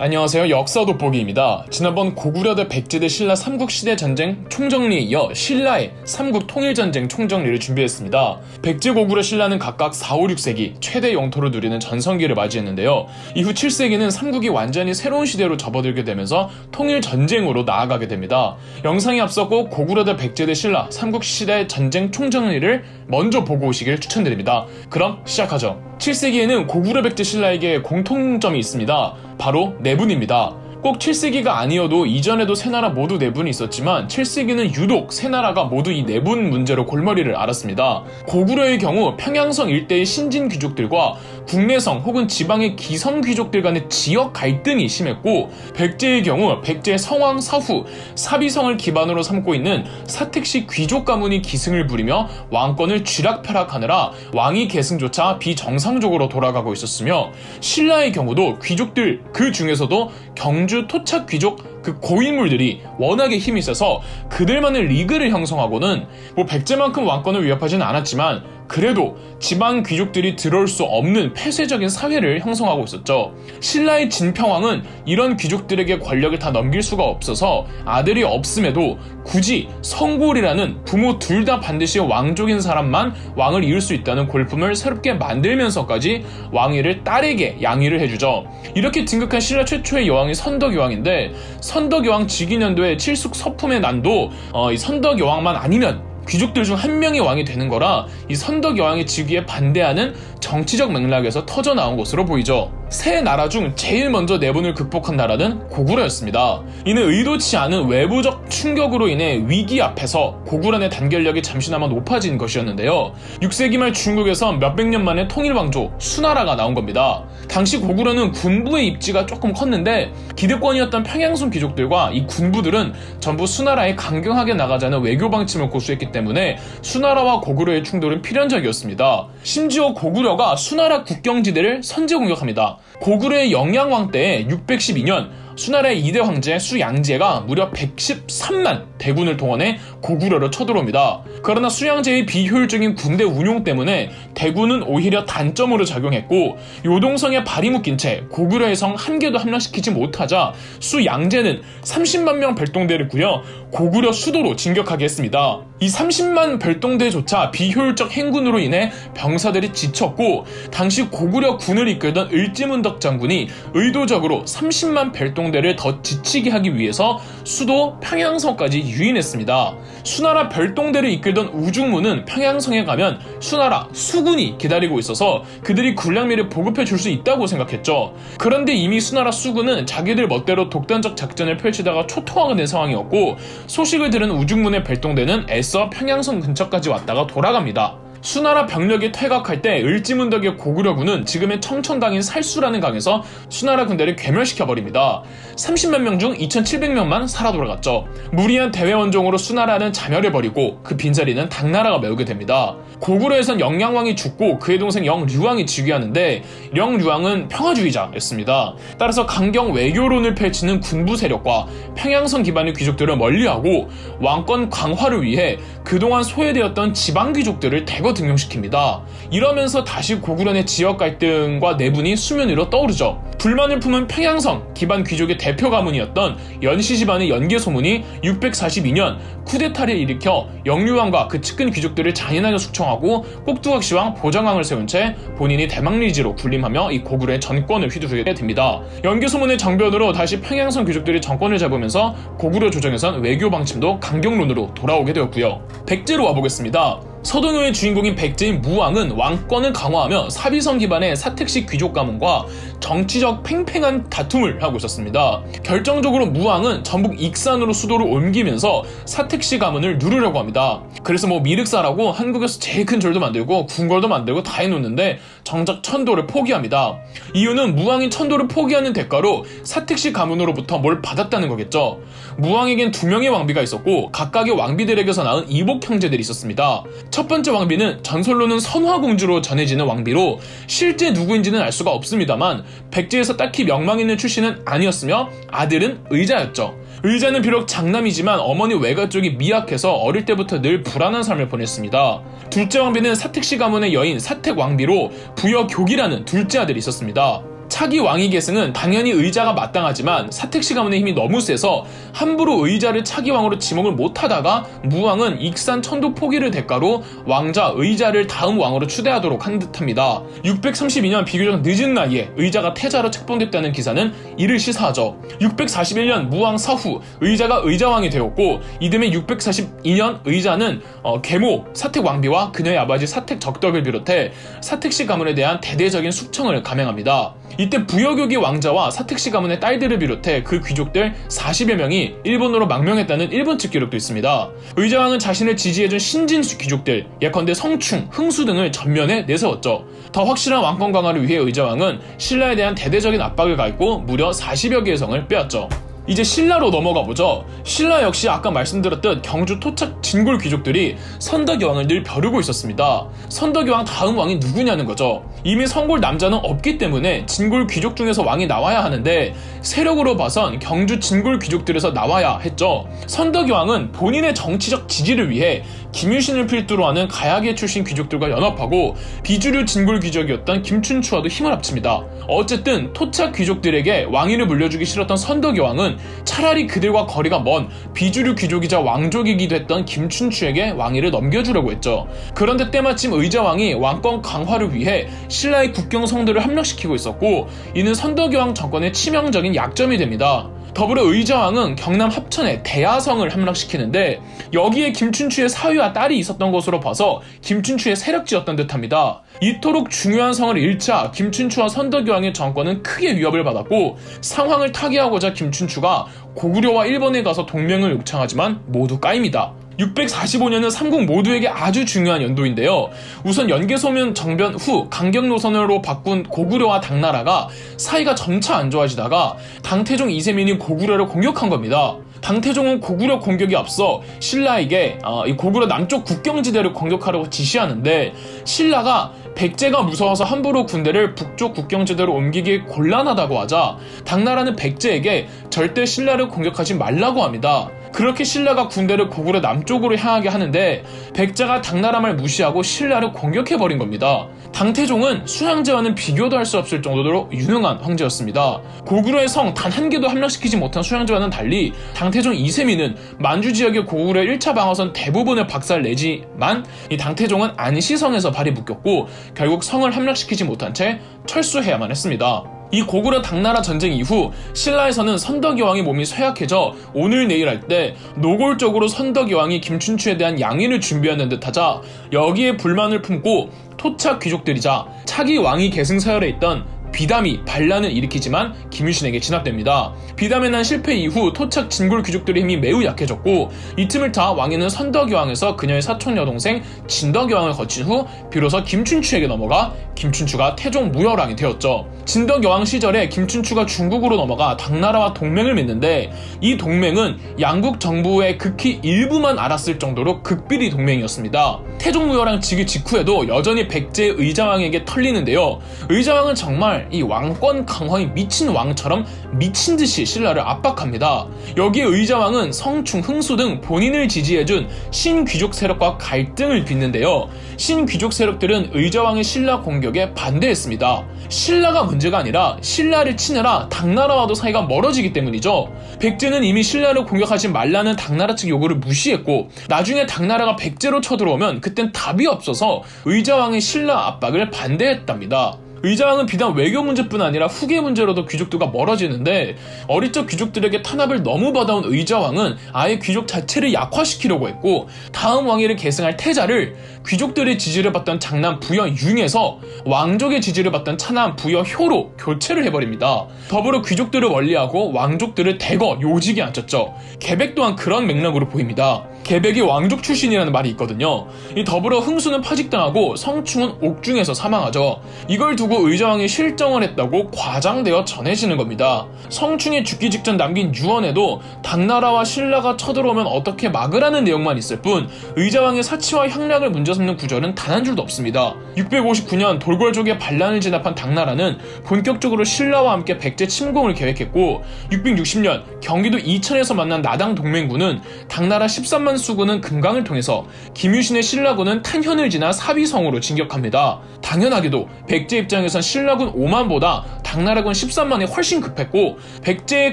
안녕하세요. 역사 돋보기입니다. 지난번 고구려 대 백제 대 신라 삼국시대 전쟁 총정리에 이어 신라의 삼국 통일전쟁 총정리를 준비했습니다. 백제, 고구려, 신라는 각각 4, 5, 6세기 최대 영토를 누리는 전성기를 맞이했는데요. 이후 7세기는 삼국이 완전히 새로운 시대로 접어들게 되면서 통일전쟁으로 나아가게 됩니다. 영상에 앞서 꼭 고구려 대 백제 대 신라 삼국시대 전쟁 총정리를 먼저 보고 오시길 추천드립니다. 그럼 시작하죠. 7세기에는 고구려, 백제, 신라에게 공통점이 있습니다. 바로 내분입니다. 꼭 7세기가 아니어도 이전에도 세 나라 모두 내분이 있었지만 7세기는 유독 세 나라가 모두 이 내분 문제로 골머리를 앓았습니다. 고구려의 경우 평양성 일대의 신진 귀족들과 국내성 혹은 지방의 기성 귀족들 간의 지역 갈등이 심했고, 백제의 경우 백제 성왕 사후 사비성을 기반으로 삼고 있는 사택식 귀족 가문이 기승을 부리며 왕권을 쥐락펴락하느라 왕위 계승조차 비정상적으로 돌아가고 있었으며, 신라의 경우도 귀족들 그 중에서도 경주 토착 귀족 그 고인물들이 워낙에 힘이 세서 그들만의 리그를 형성하고는 백제만큼 왕권을 위협하지는 않았지만 그래도 지방 귀족들이 들어올 수 없는 폐쇄적인 사회를 형성하고 있었죠. 신라의 진평왕은 이런 귀족들에게 권력을 다 넘길 수가 없어서 아들이 없음에도 굳이 성골이라는 부모 둘 다 반드시 왕족인 사람만 왕을 이을 수 있다는 골품을 새롭게 만들면서까지 왕위를 딸에게 양위를 해주죠. 이렇게 등극한 신라 최초의 여왕이 선덕여왕인데, 선덕여왕 즉위년도에 칠숙 서품의 난도 이 선덕여왕만 아니면 귀족들 중 한 명이 왕이 되는 거라 이 선덕여왕의 즉위에 반대하는 정치적 맥락에서 터져나온 것으로 보이죠. 세 나라 중 제일 먼저 내분을 극복한 나라는 고구려였습니다. 이는 의도치 않은 외부적 충격으로 인해 위기 앞에서 고구려의 단결력이 잠시나마 높아진 것이었는데요. 6세기 말 중국에서 몇백 년 만에 통일왕조 수나라가 나온 겁니다. 당시 고구려는 군부의 입지가 조금 컸는데 기득권이었던 평양성 귀족들과 이 군부들은 전부 수나라에 강경하게 나가자는 외교 방침을 고수했기 때문에 수나라와 고구려의 충돌은 필연적이었습니다. 심지어 고구려가 수나라 국경지대를 선제 공격합니다. 고구려의 영양왕 때에 612년 수나라의 2대 황제 수양제가 무려 113만 대군을 동원해 고구려로 쳐들어옵니다. 그러나 수양제의 비효율적인 군대 운용 때문에 대군은 오히려 단점으로 작용했고, 요동성에 발이 묶인 채 고구려의 성 한 개도 함락시키지 못하자 수양제는 30만 명 별동대를 꾸려 고구려 수도로 진격하게 했습니다. 이 30만 별동대조차 비효율적 행군으로 인해 병사들이 지쳤고, 당시 고구려 군을 이끌던 을지문덕 장군이 의도적으로 30만 별동대를 더 지치게 하기 위해서 수도 평양성까지 유인했습니다. 수나라 별동대를 이끌던 우중무는 평양성에 가면 수나라 수군이 기다리고 있어서 그들이 군량미를 보급해 줄 수 있다고 생각했죠. 그런데 이미 수나라 수군은 자기들 멋대로 독단적 작전을 펼치다가 초토화가 된 상황이었고, 소식을 들은 우중문의 별동대는 애써 평양성 근처까지 왔다가 돌아갑니다. 수나라 병력이 퇴각할 때 을지문덕의 고구려군은 지금의 청천강인 살수라는 강에서 수나라 군대를 괴멸시켜버립니다. 30만 명 중 2,700명만 살아 돌아갔죠. 무리한 대외원종으로 수나라는 자멸해버리고 그 빈자리는 당나라가 메우게 됩니다. 고구려에선 영양왕이 죽고 그의 동생 영류왕이 즉위하는데, 영류왕은 평화주의자였습니다. 따라서 강경 외교론을 펼치는 군부 세력과 평양성 기반의 귀족들을 멀리하고 왕권 강화를 위해 그동안 소외되었던 지방 귀족들을 대거 등용시킵니다. 이러면서 다시 고구려의 지역 갈등과 내분이 수면 위로 떠오르죠. 불만을 품은 평양성 기반 귀족의 대표 가문이었던 연씨 집안의 연개소문이 642년 쿠데타를 일으켜 영류왕과 그 측근 귀족들을 잔인하게 숙청하고 꼭두각시왕 보정왕을 세운 채 본인이 대망리지로 군림하며 이 고구려의 전권을 휘두르게 됩니다. 연개소문의 정변으로 다시 평양성 귀족들이 정권을 잡으면서 고구려 조정에선 외교 방침도 강경론으로 돌아오게 되었고요. 백제로 와보겠습니다. 서동요의 주인공인 백제인 무왕은 왕권을 강화하며 사비성 기반의 사택식 귀족 가문과 정치적 팽팽한 다툼을 하고 있었습니다. 결정적으로 무왕은 전북 익산으로 수도를 옮기면서 사택식 가문을 누르려고 합니다. 그래서 미륵사라고 한국에서 제일 큰 절도 만들고 궁궐도 만들고 다 해놓는데 정작 천도를 포기합니다. 이유는 무왕이 천도를 포기하는 대가로 사택식 가문으로부터 뭘 받았다는 거겠죠. 무왕에겐 2명의 왕비가 있었고 각각의 왕비들에게서 낳은 이복 형제들이 있었습니다. 첫 번째 왕비는 전설로는 선화공주로 전해지는 왕비로 실제 누구인지는 알 수가 없습니다만 백제에서 딱히 명망 있는 출신은 아니었으며 아들은 의자였죠. 의자는 비록 장남이지만 어머니 외가 쪽이 미약해서 어릴 때부터 늘 불안한 삶을 보냈습니다. 둘째 왕비는 사택시 가문의 여인 사택왕비로 부여교기라는 둘째 아들이 있었습니다. 차기 왕위 계승은 당연히 의자가 마땅하지만 사택시 가문의 힘이 너무 세서 함부로 의자를 차기 왕으로 지목을 못하다가 무왕은 익산 천도 포기를 대가로 왕자 의자를 다음 왕으로 추대하도록 한 듯합니다. 632년 비교적 늦은 나이에 의자가 태자로 책봉됐다는 기사는 이를 시사하죠. 641년 무왕 사후 의자가 의자왕이 되었고 이듬해 642년 의자는 계모 사택 왕비와 그녀의 아버지 사택 적덕을 비롯해 사택시 가문에 대한 대대적인 숙청을 감행합니다. 이때 부여교기 왕자와 사택시 가문의 딸들을 비롯해 그 귀족들 40여 명이 일본으로 망명했다는 일본 측 기록도 있습니다. 의자왕은 자신을 지지해준 신진 귀족들, 예컨대 성충, 흥수 등을 전면에 내세웠죠. 더 확실한 왕권 강화를 위해 의자왕은 신라에 대한 대대적인 압박을 가했고 무려 40여 개의 성을 빼앗죠. 이제 신라로 넘어가 보죠. 신라 역시 아까 말씀드렸듯 경주 토착 진골 귀족들이 선덕여왕을 늘 벼르고 있었습니다. 선덕여왕 다음 왕이 누구냐는 거죠. 이미 성골 남자는 없기 때문에 진골 귀족 중에서 왕이 나와야 하는데 세력으로 봐선 경주 진골 귀족들에서 나와야 했죠. 선덕여왕은 본인의 정치적 지지를 위해 김유신을 필두로 하는 가야계 출신 귀족들과 연합하고 비주류 진골 귀족이었던 김춘추와도 힘을 합칩니다. 어쨌든 토착 귀족들에게 왕위를 물려주기 싫었던 선덕여왕은 차라리 그들과 거리가 먼 비주류 귀족이자 왕족이기도 했던 김춘추에게 왕위를 넘겨주려고 했죠. 그런데 때마침 의자왕이 왕권 강화를 위해 신라의 국경 성들을 함락시키고 있었고 이는 선덕여왕 정권의 치명적인 약점이 됩니다. 더불어 의자왕은 경남 합천의 대야성을 함락시키는데 여기에 김춘추의 사위와 딸이 있었던 것으로 봐서 김춘추의 세력지였던 듯합니다. 이토록 중요한 성을 잃자 김춘추와 선덕여왕의 정권은 크게 위협을 받았고 상황을 타개하고자 김춘추가 고구려와 일본에 가서 동맹을 요청하지만 모두 까입니다. 645년은 삼국 모두에게 아주 중요한 연도인데요. 우선 연개소면 정변 후 강경 노선으로 바꾼 고구려와 당나라가 사이가 점차 안 좋아지다가 당태종 이세민이 고구려를 공격한 겁니다. 당태종은 고구려 공격이 앞서 신라에게 이 고구려 남쪽 국경지대를 공격하라고 지시하는데 신라가 백제가 무서워서 함부로 군대를 북쪽 국경지대로 옮기기 곤란하다고 하자 당나라는 백제에게 절대 신라를 공격하지 말라고 합니다. 그렇게 신라가 군대를 고구려 남쪽으로 향하게 하는데 백제가 당나라 말 무시하고 신라를 공격해버린 겁니다. 당태종은 수양제와는 비교도 할 수 없을 정도로 유능한 황제였습니다. 고구려의 성 단 한 개도 함락시키지 못한 수양제와는 달리 당태종 이세민은 만주 지역의 고구려 1차 방어선 대부분을 박살내지만 이 당태종은 안시성에서 발이 묶였고 결국 성을 함락시키지 못한 채 철수해야만 했습니다. 이 고구려 당나라 전쟁 이후 신라에서는 선덕여왕의 몸이 쇠약해져 오늘 내일 할 때 노골적으로 선덕여왕이 김춘추에 대한 양위를 준비하는 듯하자 여기에 불만을 품고 토착 귀족들이자 차기 왕위 계승 서열에 있던 비담이 반란을 일으키지만 김유신에게 진압됩니다. 비담의 난 실패 이후 토착 진골 귀족들의 힘이 매우 약해졌고 이 틈을 타 왕위는 선덕여왕에서 그녀의 사촌 여동생 진덕여왕을 거친 후 비로소 김춘추에게 넘어가 김춘추가 태종 무열왕이 되었죠. 진덕여왕 시절에 김춘추가 중국으로 넘어가 당나라와 동맹을 맺는데 이 동맹은 양국 정부의 극히 일부만 알았을 정도로 극비리 동맹이었습니다. 태종 무열왕 즉위 직후에도 여전히 백제의 의자왕에게 털리는데요. 의자왕은 정말 이 왕권 강화에 미친 왕처럼 미친 듯이 신라를 압박합니다. 여기에 의자왕은 성충, 흥수 등 본인을 지지해준 신귀족 세력과 갈등을 빚는데요. 신귀족 세력들은 의자왕의 신라 공격에 반대했습니다. 신라가 문제가 아니라 신라를 치느라 당나라와도 사이가 멀어지기 때문이죠. 백제는 이미 신라를 공격하지 말라는 당나라 측 요구를 무시했고 나중에 당나라가 백제로 쳐들어오면 그땐 답이 없어서 의자왕의 신라 압박을 반대했답니다. 의자왕은 비단 외교 문제뿐 아니라 후계 문제로도 귀족들과 멀어지는데 어릴 적 귀족들에게 탄압을 너무 받아온 의자왕은 아예 귀족 자체를 약화시키려고 했고 다음 왕위를 계승할 태자를 귀족들의 지지를 받던 장남 부여융에서 왕족의 지지를 받던 차남 부여효로 교체를 해버립니다. 더불어 귀족들을 원리하고 왕족들을 대거 요직에 앉혔죠. 계백 또한 그런 맥락으로 보입니다. 계백이 왕족 출신이라는 말이 있거든요. 이 더불어 흥수는 파직당하고 성충은 옥중에서 사망하죠. 이걸 두고 의자왕이 실정을 했다고 과장되어 전해지는 겁니다. 성충이 죽기 직전 남긴 유언에도 당나라와 신라가 쳐들어오면 어떻게 막으라는 내용만 있을 뿐 의자왕의 사치와 향락을 문제삼는 구절은 단 한 줄도 없습니다. 659년 돌궐족의 반란을 진압한 당나라는 본격적으로 신라와 함께 백제 침공을 계획했고 660년 경기도 이천에서 만난 나당 동맹군은 당나라 13만 수군은 금강을 통해서, 김유신의 신라군은 탄현을 지나 사비성으로 진격합니다. 당연하게도 백제 입장에선 신라군 5만보다 당나라군 13만이 훨씬 급했고, 백제에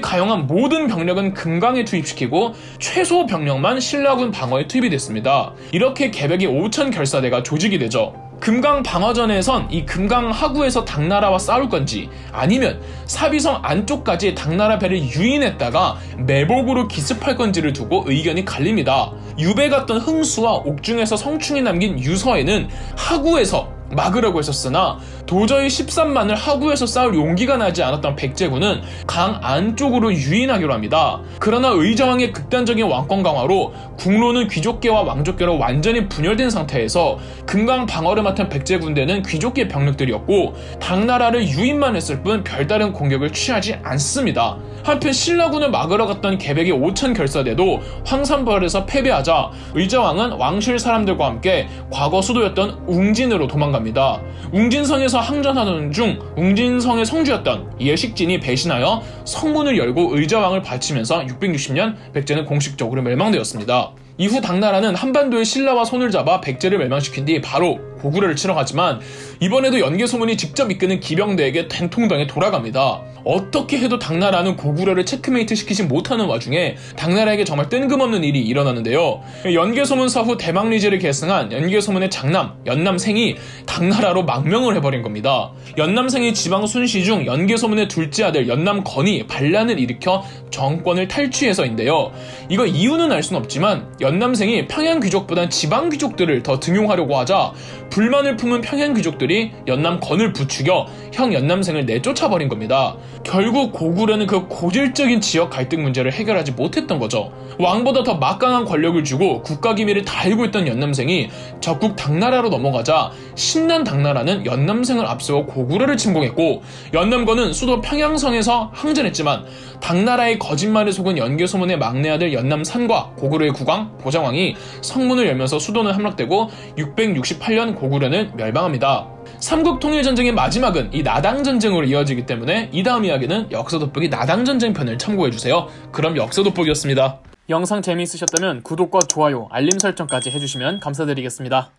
가용한 모든 병력은 금강에 투입시키고 최소 병력만 신라군 방어에 투입이 됐습니다. 이렇게 개백이 5천 결사대가 조직이 되죠. 금강 방어전에선 이 금강 하구에서 당나라와 싸울 건지, 아니면 사비성 안쪽까지 당나라 배를 유인했다가 매복으로 기습할 건지를 두고 의견이 갈립니다. 유배 갔던 흥수와 옥중에서 성충이 남긴 유서에는 하구에서 막으려고 했었으나 도저히 13만을 하구에서 싸울 용기가 나지 않았던 백제군은 강 안쪽으로 유인하기로 합니다. 그러나 의저왕의 극단적인 왕권 강화로 국로는 귀족계와 왕족계로 완전히 분열된 상태에서 금강 방어를 맡은 백제 군대는 귀족계 병력들이었고, 당나라를 유인만 했을 뿐 별다른 공격을 취하지 않습니다. 한편 신라군을 막으러 갔던 개백의 5천 결사대도 황산벌에서 패배하자 의저왕은 왕실 사람들과 함께 과거 수도였던 웅진으로 도망갑니다. 웅진성에서 항전하던 중 웅진성의 성주였던 예식진이 배신하여 성문을 열고 의저왕을 바치면서 660년 백제는 공식적으로 멸망되었습니다. 이후 당나라는 한반도의 신라와 손을 잡아 백제를 멸망시킨 뒤 바로 고구려를 치러 가지만, 이번에도 연개소문이 직접 이끄는 기병대에게 된통당에 돌아갑니다. 어떻게 해도 당나라는 고구려를 체크메이트 시키지 못하는 와중에 당나라에게 정말 뜬금없는 일이 일어나는데요. 연개소문 후 대망리지를 계승한 연개소문의 장남 연남생이 당나라로 망명을 해버린 겁니다. 연남생이 지방 순시 중 연개소문의 둘째 아들 연남건이 반란을 일으켜 정권을 탈취해서인데요. 이거 이유는 알 수는 없지만 연남생이 평양 귀족보단 지방 귀족들을 더 등용하려고 하자 불만을 품은 평양 귀족들이 연남건을 부추겨 형 연남생을 내쫓아버린 겁니다. 결국 고구려는 그 고질적인 지역 갈등 문제를 해결하지 못했던 거죠. 왕보다 더 막강한 권력을 주고 국가기밀을 다 알고 있던 연남생이 적국 당나라로 넘어가자 신난 당나라는 연남생을 앞세워 고구려를 침공했고, 연남건은 수도 평양성에서 항전했지만 당나라의 거짓말에 속은 연개소문의 막내 아들 연남산과 고구려의 국왕 보장왕이 성문을 열면서 수도는 함락되고 668년 고구려는 멸망합니다. 삼국통일전쟁의 마지막은 이 나당전쟁으로 이어지기 때문에 이 다음 이야기는 역사돋보기 나당전쟁 편을 참고해주세요. 그럼 역사돋보기였습니다. 영상 재미있으셨다면 구독과 좋아요, 알림 설정까지 해주시면 감사드리겠습니다.